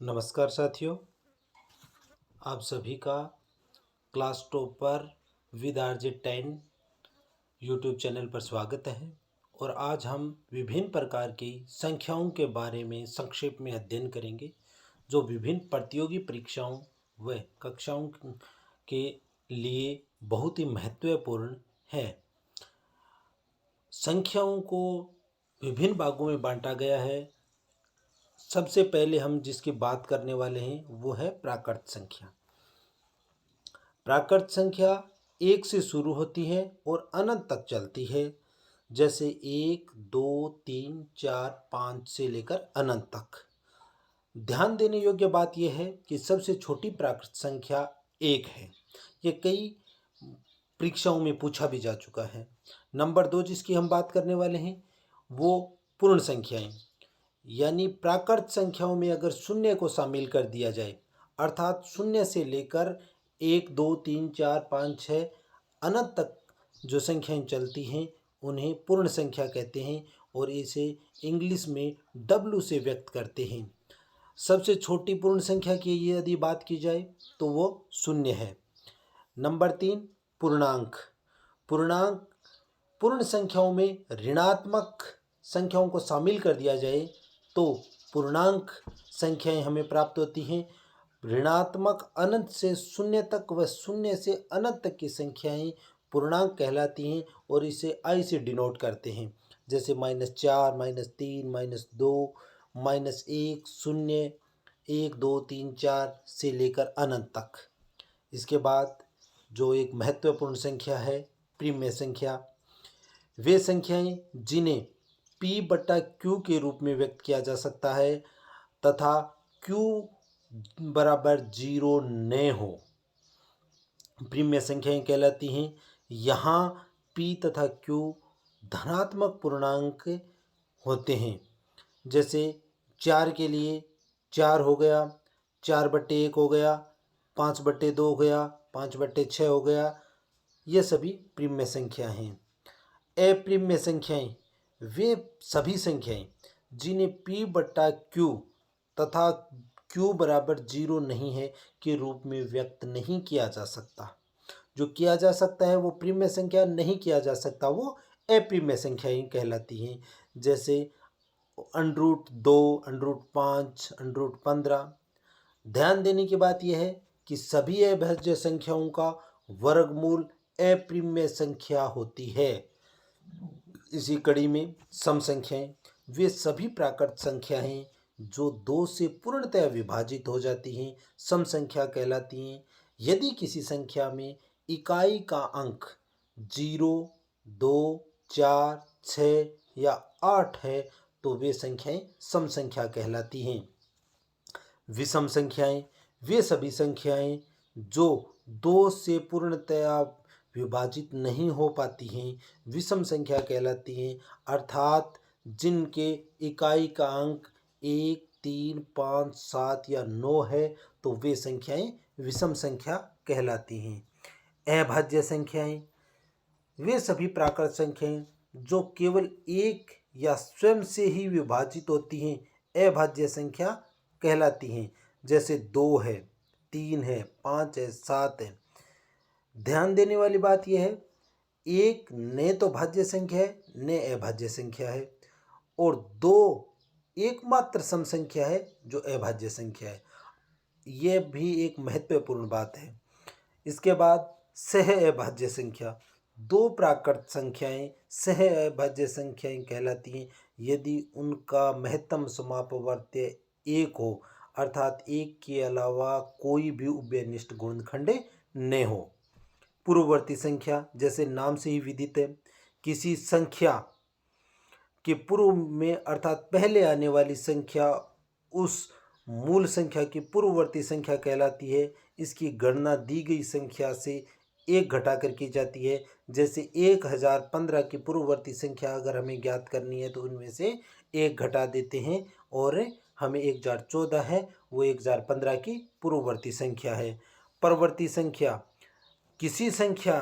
नमस्कार साथियों, आप सभी का class topper with RJ10 YouTube channel पर स्वागत है। और आज हम विभिन्न प्रकार की संख्याओं के बारे में संक्षेप में अध्ययन करेंगे, जो विभिन्न प्रतियोगी परीक्षाओं व कक्षाओं के लिए बहुत ही महत्वपूर्ण है। संख्याओं को विभिन्न भागों में बांटा गया है। सबसे पहले हम जिसकी बात करने वाले हैं वो है प्राकृत संख्या। प्राकृत संख्या एक से शुरू होती है और अनंत तक चलती है, जैसे 1, 2, 3, 4, 5 से लेकर अनंत तक। ध्यान देने योग्य बात यह है कि सबसे छोटी प्राकृत संख्या 1 है। ये कई परीक्षाओं में पूछा भी जा चुका है। नंबर 2 जिसकी हम बात करने वाले हैं वो पूर्ण संख्याएं, यानी प्राकृत संख्याओं में अगर शून्य को शामिल कर दिया जाए, अर्थात शून्य से लेकर 1, 2, 3, 4, 5, 6 अनंत तक जो संख्याएं चलती हैं उन्हें पूर्ण संख्या कहते हैं और इसे इंग्लिश में W से व्यक्त करते हैं। सबसे छोटी पूर्ण संख्या की यदि बात की जाए तो वो शून्य है। नंबर 3 पूर्णांक। पूर्णांक पूर्ण संख्याओं में ऋणात्मक संख्याओं को शामिल कर दिया जाए तो पूर्णांक संख्याएं हमें प्राप्त होती हैं। ऋणात्मक अनंत से शून्य तक व शून्य से अनंत तक की संख्याएं पूर्णांक कहलाती हैं और इसे I से डिनोट करते हैं, जैसे -4, -3, -2, -1, 0, 1, 2, 3, 4 से लेकर अनंत तक। इसके बाद जो एक महत्वपूर्ण संख्या है प्रिमेय संख्या। वे संख्याएं जिन्हें P/Q के रूप में व्यक्त किया जा सकता है तथा Q बराबर 0 न हो, प्रिमेय संख्याएं कहलाती हैं। यहाँ P तथा Q धनात्मक पूर्णांक होते हैं, जैसे 4 के लिए 4 हो गया, 4/1 हो गया, 5/2 हो गया, 5/6 हो गया। ये सभी प्रिमेय संख्या हैं। अप्रिमेय संख्याएं वे सभी संख्याएं जिन्हें P/Q तथा Q बराबर 0 नहीं है के रूप में व्यक्त नहीं किया जा सकता। जो किया जा सकता है वो प्रिमेय संख्या, नहीं किया जा सकता वो अप्रिमेय संख्याएं कहलाती हैं, जैसे √2, √5, √15। ध्यान देने की बात यह है कि सभी अभाज्य संख्याओं का वर्गमूल अप्रिमेय संख्या होती है। इसी कड़ी में सम संख्याएं वे सभी प्राकृत संख्याएं जो 2 से पूर्णतः विभाजित हो जाती हैं सम संख्या कहलाती हैं। यदि किसी संख्या में इकाई का अंक 0, 2, 4, 6 या 8 है तो वे संख्याएं सम संख्या कहलाती हैं। विषम संख्याएं वे सभी संख्याएं जो 2 से पूर्णतया विभाजित नहीं हो पाती हैं विषम संख्या कहलाती हैं, अर्थात जिनके इकाई का अंक 1, 3, 5, 7 या 9 है तो वे संख्याएं विषम संख्या कहलाती हैं। अभाज्य संख्याएं वे सभी प्राकृत संख्याएं जो केवल एक या स्वयं से ही विभाजित होती हैं अभाज्य संख्या कहलाती हैं, जैसे 2 है, 3 है, 5 है, 7 है। ध्यान देने वाली बात यह है, एक न तो भाज्य संख्या है न अभाज्य संख्या है और 2 एकमात्र सम संख्या है जो अभाज्य संख्या है। यह भी एक महत्वपूर्ण बात है। इसके बाद सह अभाज्य संख्या। 2 प्राकृत संख्याएं सह अभाज्य संख्याएं कहलाती हैं यदि उनका महत्तम समापवर्त्य 1 हो, अर्थात 1 के अलावा कोई भी उभयनिष्ठ गुणनखंड न हो। पूर्ववर्ती संख्या जैसे नाम से ही विदित है, किसी संख्या के पूर्व में अर्थात पहले आने वाली संख्या उस मूल संख्या की पूर्ववर्ती संख्या कहलाती है। इसकी गणना दी गई संख्या से 1 घटाकर की जाती है, जैसे 1015 की पूर्ववर्ती संख्या अगर हमें ज्ञात करनी है तो उनमें से 1 घटा देते हैं और हमें 1014 है, वो 1015 की पूर्ववर्ती संख्या है। परवर्ती संख्या किसी संख्या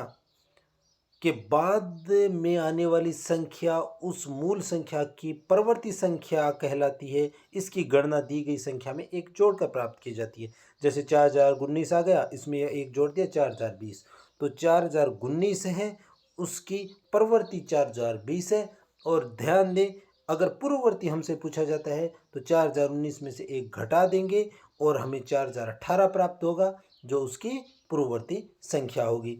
के बाद में आने वाली संख्या उस मूल संख्या की परवर्ती संख्या कहलाती है। इसकी गणना दी गई संख्या में एक जोड़कर प्राप्त की जाती है। जैसे 4019 आ गया, इसमें एक जोड़ दिया 4020, तो 4019 है, उसकी परवर्ती 4020 है। और ध्यान दें, अगर पूर्ववर्ती हमसे पूछा जाता है तो 4019 में से एक घटा देंगे और हमें 4018 प्राप्त होगा, जो उसकी पूर्ववर्ती संख्या होगी।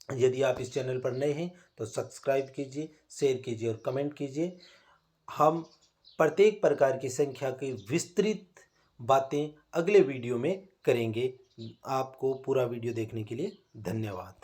यदि आप इस चैनल पर नए हैं तो सब्सक्राइब कीजिए, शेयर कीजिए और कमेंट कीजिए। हम प्रत्येक प्रकार की संख्या की विस्तृत बातें अगले वीडियो में करेंगे। आपको पूरा वीडियो देखने के लिए धन्यवाद।